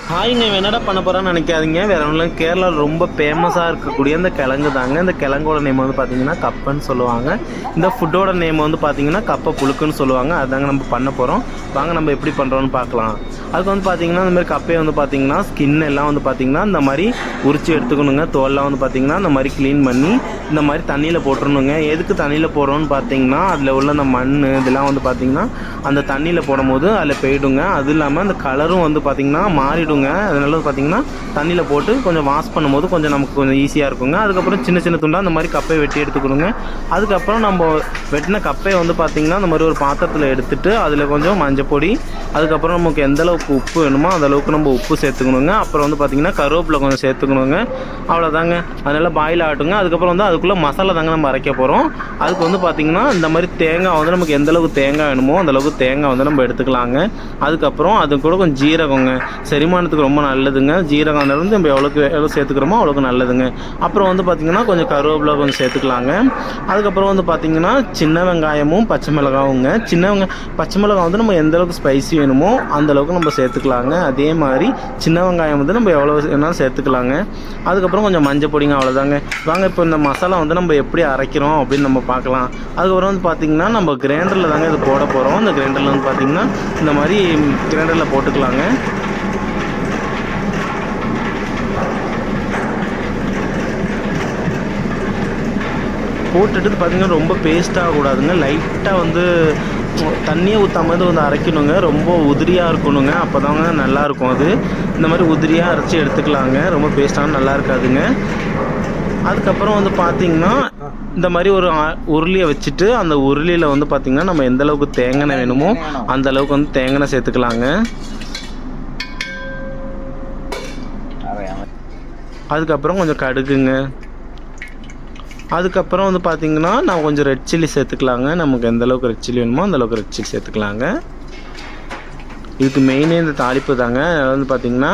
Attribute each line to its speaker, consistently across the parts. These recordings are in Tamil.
Speaker 1: ஹாய்ங்க, என்னடா பண்ண போகிறான்னு நினைக்காதீங்க. வேறு ஒன்றும் இல்லை, கேரளாவில் ரொம்ப ஃபேமஸாக இருக்கக்கூடிய இந்த கிழங்கு தாங்க. இந்த கிழங்கோட நேம் வந்து பார்த்திங்கன்னா கப்பன்னு சொல்லுவாங்க. இந்த ஃபுட்டோட நேம் வந்து பார்த்திங்கன்னா கப்பை புழுக்குன்னு சொல்லுவாங்க. அதுதாங்க நம்ம பண்ண போகிறோம். வாங்க நம்ம எப்படி பண்ணுறோன்னு பார்க்கலாம். அதுக்கு வந்து பார்த்திங்கன்னா இந்த மாதிரி கப்பையை வந்து பார்த்திங்கன்னா ஸ்கின் எல்லாம் வந்து பார்த்திங்கன்னா இந்த மாதிரி உரித்து எடுத்துக்கணுங்க. தோல்லாம் வந்து பார்த்திங்கன்னா இந்த மாதிரி க்ளீன் பண்ணி இந்த மாதிரி தண்ணியில் போட்டுருணுங்க. எதுக்கு தண்ணியில் போடுறோன்னு பார்த்திங்கன்னா அதில் உள்ள அந்த மண் இதெல்லாம் வந்து பார்த்திங்கன்னா அந்த தண்ணியில் போடும்போது அதில் போயிடுங்க. அது இல்லாமல் அந்த கலரும் வந்து பார்த்திங்கன்னா மாறிடுங்க. அதனால பார்த்தீங்கன்னா தண்ணியில் போட்டு கொஞ்சம் வாஷ் பண்ணும்போது கொஞ்சம் நமக்கு கொஞ்சம் ஈஸியாக இருக்குங்க. அதுக்கப்புறம் சின்ன சின்ன துண்டாக அந்த மாதிரி கப்பையை வெட்டி எடுத்துக்கணுங்க. அதுக்கப்புறம் நம்ம வெட்டின கப்பையை வந்து பார்த்திங்கன்னா அந்த மாதிரி ஒரு பாத்திரத்தில் எடுத்துகிட்டு அதில் கொஞ்சம் மஞ்சள் பொடி, அதுக்கப்புறம் நமக்கு எந்த அளவுக்கு உப்பு வேணுமோ அந்த அளவுக்கு நம்ம உப்பு சேர்த்துக்கணுங்க. அப்புறம் வந்து பார்த்திங்கன்னா கருவேப்பிலை கொஞ்சம் சேர்த்துக்கணுங்க. அவ்வளோதாங்க. அதனால் பாயில் ஆகட்டுங்க. அதுக்கப்புறம் வந்து அதுக்குள்ளே மசாலா தாங்க நம்ம அரைக்க போகிறோம். அதுக்கு வந்து பார்த்திங்கன்னா இந்த மாதிரி தேங்காய் வந்து நமக்கு எந்த அளவுக்கு தேங்காய் வேணுமோ அந்த அளவுக்கு தேங்காய் வந்து நம்ம எடுத்துக்கலாங்க. அதுக்கப்புறம் அது கூட கொஞ்சம் ஜீரகங்க, செரிமானத்துக்கு ரொம்ப நல்லதுங்க. ஜீரகம் வந்து நம்ம எவ்வளோ சேர்த்துக்கிறோமோ அவ்வளோக்கு நல்லதுங்க. அப்புறம் வந்து பார்த்திங்கன்னா கொஞ்சம் கருவேப்பிலை கொஞ்சம் சேர்த்துக்கலாங்க. அதுக்கப்புறம் வந்து பார்த்திங்கன்னா சின்ன வெங்காயமும் பச்சை மிளகாவுங்க. பச்சை மிளகாய் வந்து நம்ம எந்த அளவுக்கு ஸ்பைசி வேணுமோ அந்த அளவுக்கு நம்ம சேர்த்துக்கலாங்க. அதே மாதிரி சின்ன வெங்காயம் வந்து நம்ம எவ்வளோ வேணாலும் சேர்த்துக்கலாங்க. அதுக்கப்புறம் கொஞ்சம் மஞ்சள் பொடிங்க, அவ்வளோதாங்க. வாங்க இப்போ இந்த மசாலா வந்து நம்ம எப்படி அரைக்கிறோம் அப்படின்னு நம்ம பார்க்கலாம். அதுக்கப்புறம் வந்து பார்த்திங்கன்னா நம்ம கிரைண்டரில் தாங்க இது போட போகிறோம். இந்த கிரைண்டரில் வந்து பார்த்திங்கன்னா இந்த மாதிரி கிரைண்டரில் போட்டுக்கலாங்க. போட்டுட்டு பார்த்திங்கன்னா ரொம்ப பேஸ்ட்டாக கூடாதுங்க. லைட்டாக வந்து தண்ணியை ஊற்றாமல் வந்து அரைக்கணுங்க. ரொம்ப உதிரியாக இருக்கணுங்க. அப்போ தாங்க நல்லாயிருக்கும். அது இந்த மாதிரி உதிரியாக அரைச்சி எடுத்துக்கலாங்க. ரொம்ப பேஸ்ட்டாக நல்லா இருக்காதுங்க. அதுக்கப்புறம் வந்து பார்த்திங்கன்னா இந்த மாதிரி ஒரு உருளியை வச்சுட்டு அந்த உருளியில் வந்து பார்த்திங்கன்னா நம்ம எந்த அளவுக்கு தேங்காய் வேணுமோ அந்த அளவுக்கு வந்து தேங்காய் சேர்த்துக்கலாங்க. அதுக்கப்புறம் கொஞ்சம் கடுகுங்க. அதுக்கப்புறம் வந்து பார்த்திங்கன்னா நான் கொஞ்சம் ரெட் சில்லி சேர்த்துக்கலாங்க. நமக்கு எந்த அளவுக்கு ரெட் சில்லி வேணுமோ அந்த அளவுக்கு ரெட் சில்லி சேர்த்துக்கலாங்க. இதுக்கு மெயினே இந்த தாளிப்பு தாங்க. அதில் வந்து பார்த்திங்கன்னா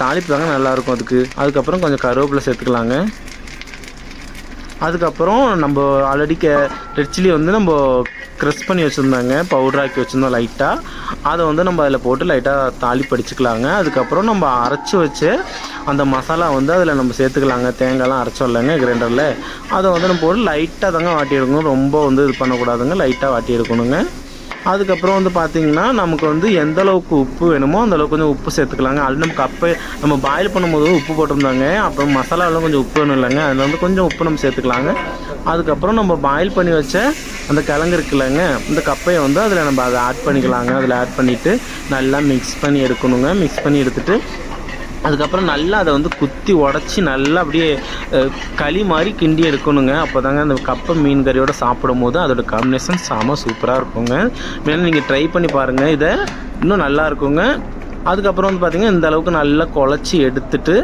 Speaker 1: தாளிப்பு தாங்க நல்லாயிருக்கும் அதுக்கு. அதுக்கப்புறம் கொஞ்சம் கருவேப்பிலை சேர்த்துக்கலாங்க. அதுக்கப்புறம் நம்ம ஆல்ரெடி ரெட் சில்லி வந்து நம்ம க்ரஷ் பண்ணி வச்சுருந்தாங்க, பவுடராக்கி வச்சுருந்தோம் லைட்டாக. அதை வந்து நம்ம அதில் போட்டு லைட்டாக தாளிப்பு அடிச்சுக்கலாங்க. அதுக்கப்புறம் நம்ம அரைச்சி வச்சு அந்த மசாலா வந்து அதில் நம்ம சேர்த்துக்கலாங்க. தேங்காய்லாம் அரைச்சோம் இல்லைங்க கிரைண்டரில், அதை வந்து நம்ம போட்டு லைட்டாக தாங்க வாட்டி எடுக்கணும். ரொம்ப வந்து இது பண்ணக்கூடாதுங்க, லைட்டாக வாட்டி எடுக்கணுங்க. அதுக்கப்புறம் வந்து பார்த்திங்கன்னா நமக்கு வந்து எந்த அளவுக்கு உப்பு வேணுமோ அந்த அளவுக்கு கொஞ்சம் உப்பு சேர்த்துக்கலாங்க. அது நம்ம கப்பை நம்ம பாயில் பண்ணும்போது உப்பு போட்டிருந்தாங்க. அப்புறம் மசாலாவில் கொஞ்சம் உப்பு வேணும் இல்லைங்க, அதில் வந்து கொஞ்சம் உப்பு நம்ம சேர்த்துக்கலாங்க. அதுக்கப்புறம் நம்ம பாயில் பண்ணி வச்ச அந்த கிழங்கு இருக்குல்லங்க, இந்த கப்பையை வந்து அதில் நம்ம அதை ஆட் பண்ணிக்கலாங்க. அதில் ஆட் பண்ணிவிட்டு நல்லா மிக்ஸ் பண்ணி எடுக்கணுங்க. மிக்ஸ் பண்ணி எடுத்துகிட்டு அதுக்கப்புறம் நல்லா அதை வந்து குத்தி உடச்சி நல்லா அப்படியே களி மாதிரி கிண்டி எடுக்கணுங்க. அப்போ தாங்க அந்த கப்பை மீன் கறியோடு சாப்பிடும் போது அதோட காம்பினேஷன் செம சூப்பராக இருக்குங்க. வேணும் நீங்கள் ட்ரை பண்ணி பாருங்கள், இதை இன்னும் நல்லா இருக்குங்க. அதுக்கப்புறம் வந்து பார்த்திங்கன்னா இந்த அளவுக்கு நல்லா குழச்சி எடுத்துட்டு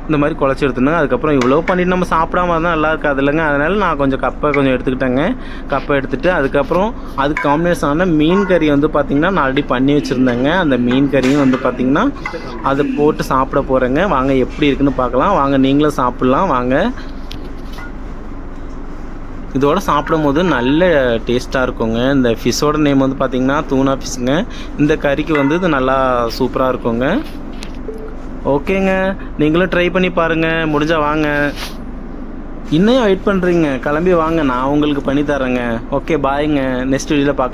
Speaker 1: இந்த மாதிரி குழச்சி எடுத்துணுங்க. அதுக்கப்புறம் இவ்வளோ பண்ணிட்டு நம்ம சாப்பிடாம இருந்தால் நல்லா இருக்காது இல்லைங்க. அதனால் நான் கொஞ்சம் கப்பை கொஞ்சம் எடுத்துக்கிட்டேங்க. கப்பை எடுத்துகிட்டு அதுக்கப்புறம் அதுக்கு காம்பினேஷனான மீன் கறி வந்து பார்த்திங்கன்னா நான் ஆல்ரெடி பண்ணி வச்சுருந்தேங்க. அந்த மீன் கறியும் வந்து பார்த்திங்கன்னா அதை போட்டு சாப்பிட போகிறேங்க. வாங்க எப்படி இருக்குன்னு பார்க்கலாம். வாங்க நீங்களும் சாப்பிட்லாம் வாங்க. இதோட சாப்பிடும் போது நல்ல டேஸ்ட்டாக இருக்குங்க. இந்த ஃபிஷ்ஷோட நேம் வந்து பார்த்திங்கன்னா தூனா ஃபிஷ்ஷுங்க. இந்த கறிக்கு வந்து இது நல்லா சூப்பராக இருக்குங்க. ஓகேங்க, நீங்களும் ட்ரை பண்ணி பாருங்கள். முடிஞ்சால் வாங்க. இன்னும் வெயிட் பண்ணுறீங்க, கிளம்பி வாங்க, நான் உங்களுக்கு பண்ணி தரேங்க. ஓகே, பாய்ங்க. நெக்ஸ்ட் வீடியோவில் பார்க்க